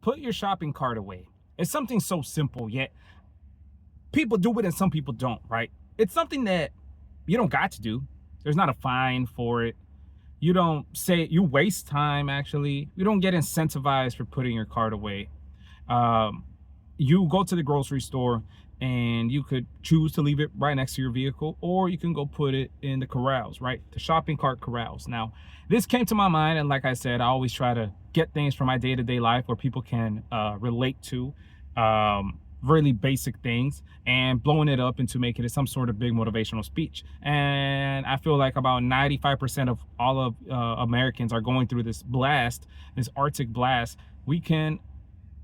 put your shopping cart away. It's something so simple, yet people do it and some people don't, right? It's something that you don't got to do. There's not a fine for it. You don't say you waste time, actually. You don't get incentivized for putting your cart away. Um, you go to the grocery store and you could choose to leave it right next to your vehicle, or you can go put it in the corrals, right? The shopping cart corrals. Now, this came to my mind, and like I said, I always try to get things from my day-to-day life where people can relate to really basic things, and blowing it up into making it some sort of big motivational speech. And I feel like about 95% of all of Americans are going through this blast, this Arctic blast. We can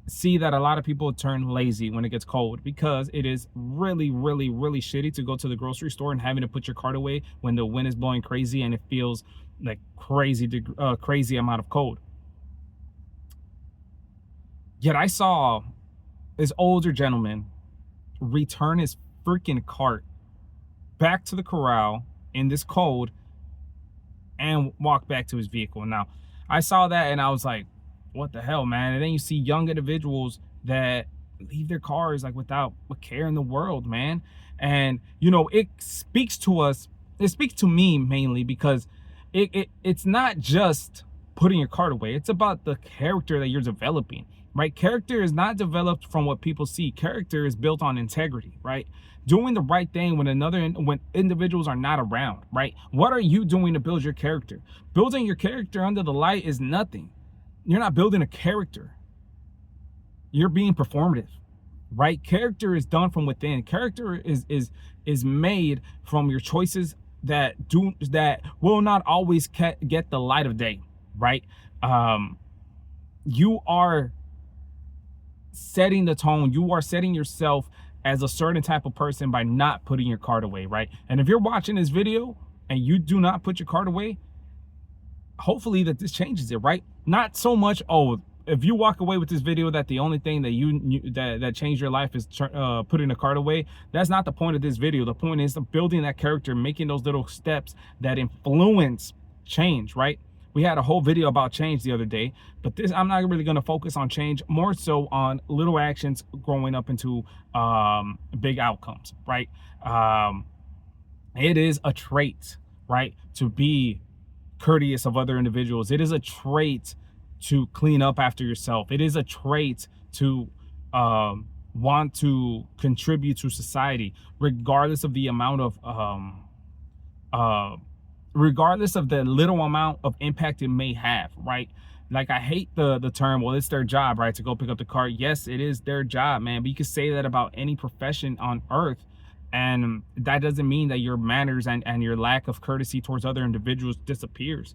see that a lot of people turn lazy when it gets cold, because it is really, really, really shitty to go to the grocery store and having to put your cart away when the wind is blowing crazy and it feels like crazy amount of cold. Yet I saw this older gentleman return his freaking cart back to the corral in this cold and walk back to his vehicle. Now, I saw that and I was like, what the hell, man? And then you see young individuals that leave their cars like without a care in the world, man. And you know, it speaks to us. It speaks to me mainly because it's not just putting your cart away. It's about the character that you're developing, right? Character is not developed from what people see. Character is built on integrity, right? Doing the right thing when individuals are not around, right? What are you doing to build your character? Building your character under the light is nothing. You're not building a character. You're being performative, right? Character is done from within. Character is made from your choices that will not always get the light of day, right? You are setting the tone. You are setting yourself as a certain type of person by not putting your cart away, right? And if you're watching this video and you do not put your cart away, hopefully that this changes it, right? Not so much, oh, if you walk away with this video that the only thing that that changed your life is putting the cart away. That's not the point of this video. The point is building that character, making those little steps that influence change, right? We had a whole video about change the other day, but this, I'm not really going to focus on change, more so on little actions growing up into big outcomes, right? It is a trait, right, to be courteous of other individuals. It is a trait to clean up after yourself. It is a trait to want to contribute to society, regardless of the amount of regardless of the little amount of impact it may have, right? Like, I hate the term, well, it's their job, right, to go pick up the cart. Yes, it is their job, man, but you could say that about any profession on earth. And that doesn't mean that your manners and your lack of courtesy towards other individuals disappears.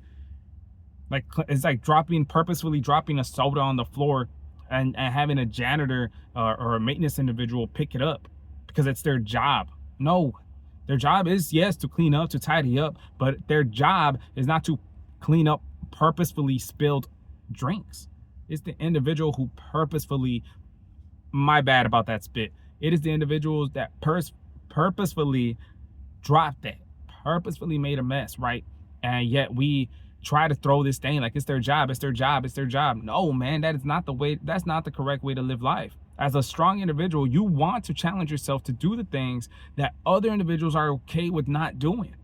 Like, it's like purposefully dropping a soda on the floor and having a janitor or a maintenance individual pick it up because it's their job. No, their job is, yes, to clean up, to tidy up, but their job is not to clean up purposefully spilled drinks. It's the individual who purposefully, my bad about that spit. It is the individuals that purposefully dropped that, purposefully made a mess, right? And yet we try to throw this thing like it's their job, it's their job, it's their job. No, man, that is not the way. That's not the correct way to live life. As a strong individual, you want to challenge yourself to do the things that other individuals are okay with not doing.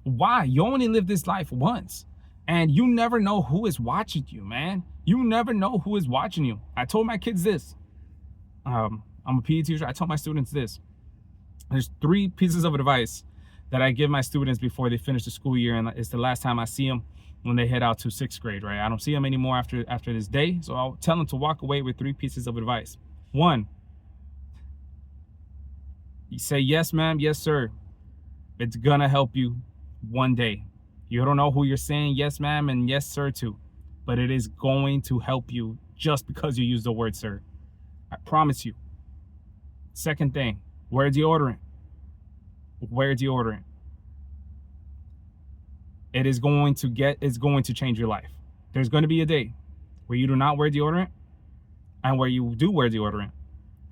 Why? You only live this life once, and you never know who is watching you, man. You never know who is watching you. I told my kids this. I'm a PE teacher. I told my students this. There's 3 pieces of advice that I give my students before they finish the school year, and it's the last time I see them when they head out to 6th grade, right? I don't see them anymore after this day, so I'll tell them to walk away with 3 pieces of advice. 1, you say yes, ma'am, yes, sir. It's gonna help you one day. You don't know who you're saying yes, ma'am, and yes, sir, to, but it is going to help you just because you use the word sir. I promise you. Second thing, wear deodorant. Wear deodorant. It's going to change your life. There's going to be a day where you do not wear deodorant and where you do wear deodorant.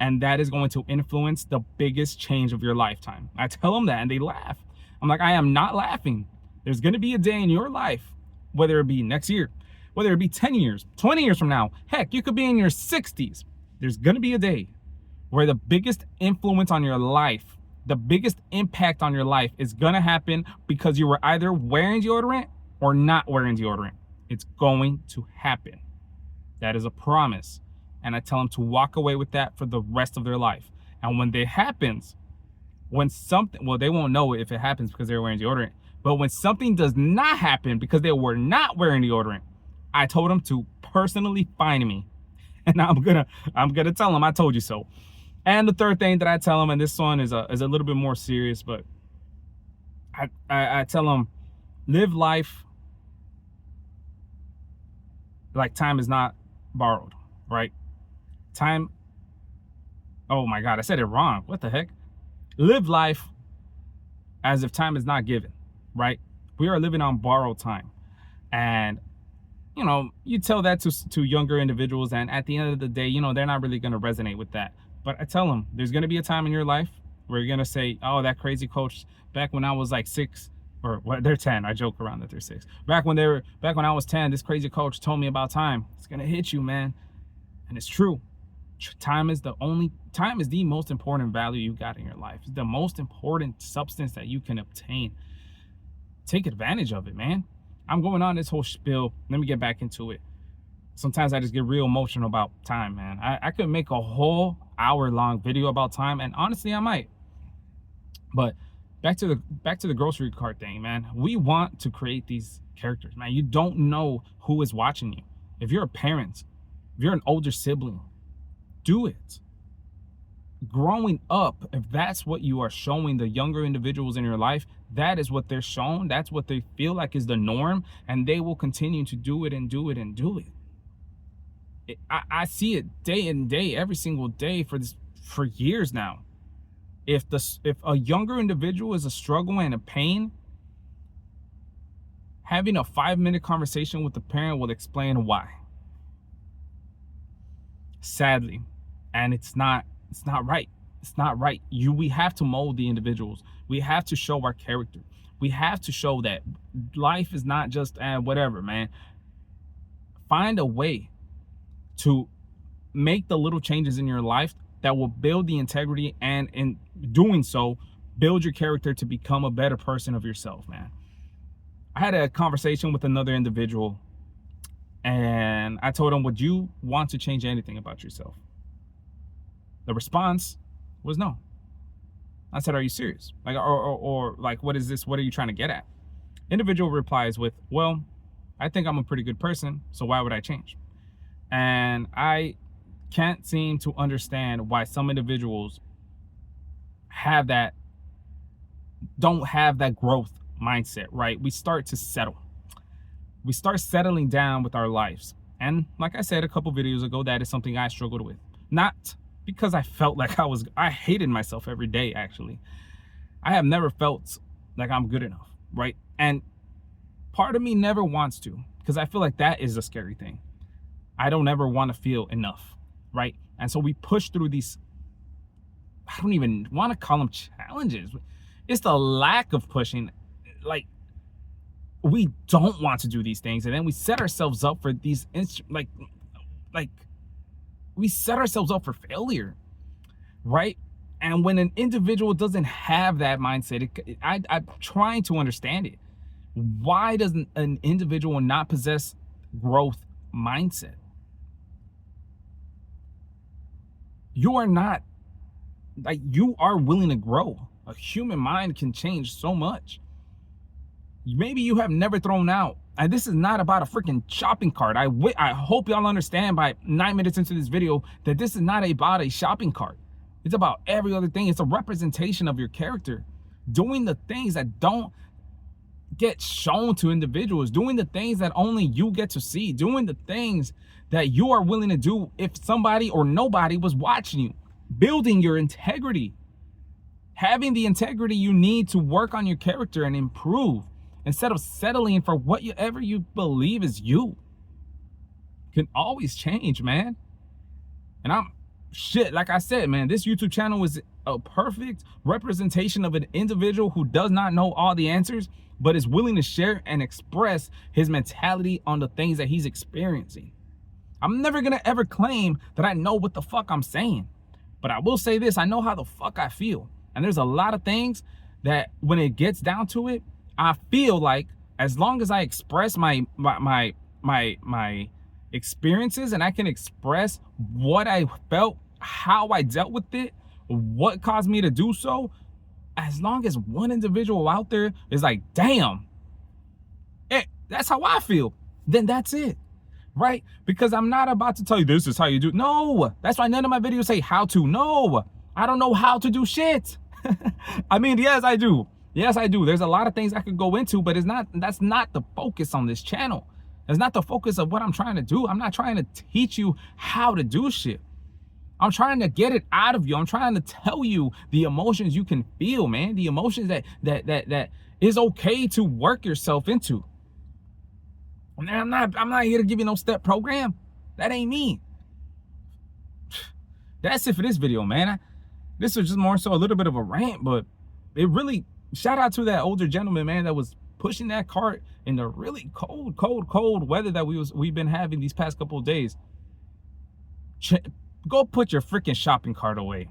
And that is going to influence the biggest change of your lifetime. I tell them that and they laugh. I'm like, I am not laughing. There's going to be a day in your life, whether it be next year, whether it be 10 years, 20 years from now, heck, you could be in your 60s. There's going to be a day where the biggest influence on your life, the biggest impact on your life is going to happen because you were either wearing deodorant or not wearing deodorant. It's going to happen. That is a promise. And I tell them to walk away with that for the rest of their life. And when it happens, when something, well, they won't know if it happens because they're wearing deodorant, but when something does not happen because they were not wearing deodorant, I told them to personally find me. And I'm gonna tell them I told you so. And the third thing that I tell them, and this one is a little bit more serious, but I tell them, live life like time is not borrowed, right? Time, oh my God, I said it wrong. What the heck? Live life as if time is not given, right? We are living on borrowed time. And, you know, you tell that to younger individuals, and at the end of the day, you know, they're not really going to resonate with that. But I tell them, there's going to be a time in your life where you're going to say, oh, that crazy coach back when I was like 6, or well, they're 10. I joke around that they're 6. Back when I was 10, this crazy coach told me about time. It's going to hit you, man. And it's true. Time is the most important value you got in your life. It's the most important substance that you can obtain. Take advantage of it, man. I'm going on this whole spiel. Let me get back into it. Sometimes I just get real emotional about time, man. I could make a whole hour-long video about time, and honestly, I might. But back to the grocery cart thing, man. We want to create these characters, man. You don't know who is watching you. If you're a parent, if you're an older sibling, do it. Growing up, if that's what you are showing the younger individuals in your life, that is what they're shown. That's what they feel like is the norm, and they will continue to do it and do it and do it. I see it day in day, every single day for years now. If a younger individual is a struggle and a pain, having a 5-minute conversation with the parent will explain why. Sadly, and it's not right. It's not right. We have to mold the individuals. We have to show our character. We have to show that life is not just whatever, man. Find a way to make the little changes in your life that will build the integrity, and in doing so, build your character to become a better person of yourself, man. I had a conversation with another individual, and I told him, would you want to change anything about yourself? The response was no. I said, are you serious? Like, or like, what is this? What are you trying to get at? Individual replies with, well, I think I'm a pretty good person, so why would I change? And I can't seem to understand why some individuals don't have that growth mindset, right? We start to settle. We start settling down with our lives. And like I said a couple videos ago, that is something I struggled with. Not because I felt like I hated myself every day, actually. I have never felt like I'm good enough, right? And part of me never wants to, because I feel like that is a scary thing. I don't ever want to feel enough, right? And so we push through these, I don't even want to call them challenges. It's the lack of pushing. Like, we don't want to do these things, and then we set ourselves up for these like we set ourselves up for failure, right? And when an individual doesn't have that mindset, I'm trying to understand it. Why doesn't an individual not possess growth mindset? You are not, like, you are willing to grow. A human mind can change so much. Maybe you have never thrown out, and this is not about a freaking shopping cart. I hope y'all understand by 9 minutes into this video that this is not about a shopping cart. It's about every other thing. It's a representation of your character. Doing the things that don't get shown to individuals, doing the things that only you get to see, doing the things that you are willing to do if somebody or nobody was watching you, building your integrity, having the integrity you need to work on your character and improve instead of settling for whatever you believe is you. Can always change, man. And like I said, man, this YouTube channel is a perfect representation of an individual who does not know all the answers, but is willing to share and express his mentality on the things that he's experiencing. I'm never gonna ever claim that I know what the fuck I'm saying, but I will say this: I know how the fuck I feel. And there's a lot of things that when it gets down to it, I feel like as long as I express my experiences, and I can express what I felt, how I dealt with it, what caused me to do so, as long as one individual out there is like, damn, that's how I feel, then that's it, right? Because I'm not about to tell you this is how you do. No, that's why none of my videos say how to. No, I don't know how to do shit. I mean, yes, I do. Yes, I do. There's a lot of things I could go into, but that's not the focus on this channel. That's not the focus of what I'm trying to do. I'm not trying to teach you how to do shit. I'm trying to get it out of you. I'm trying to tell you the emotions you can feel, man. The emotions that is okay to work yourself into. And I'm not here to give you no step program. That ain't me. That's it for this video, man. This was just more so a little bit of a rant, but it really, shout out to that older gentleman, man, that was pushing that cart in the really cold weather that we've been having these past couple of days. Go put your freaking shopping cart away.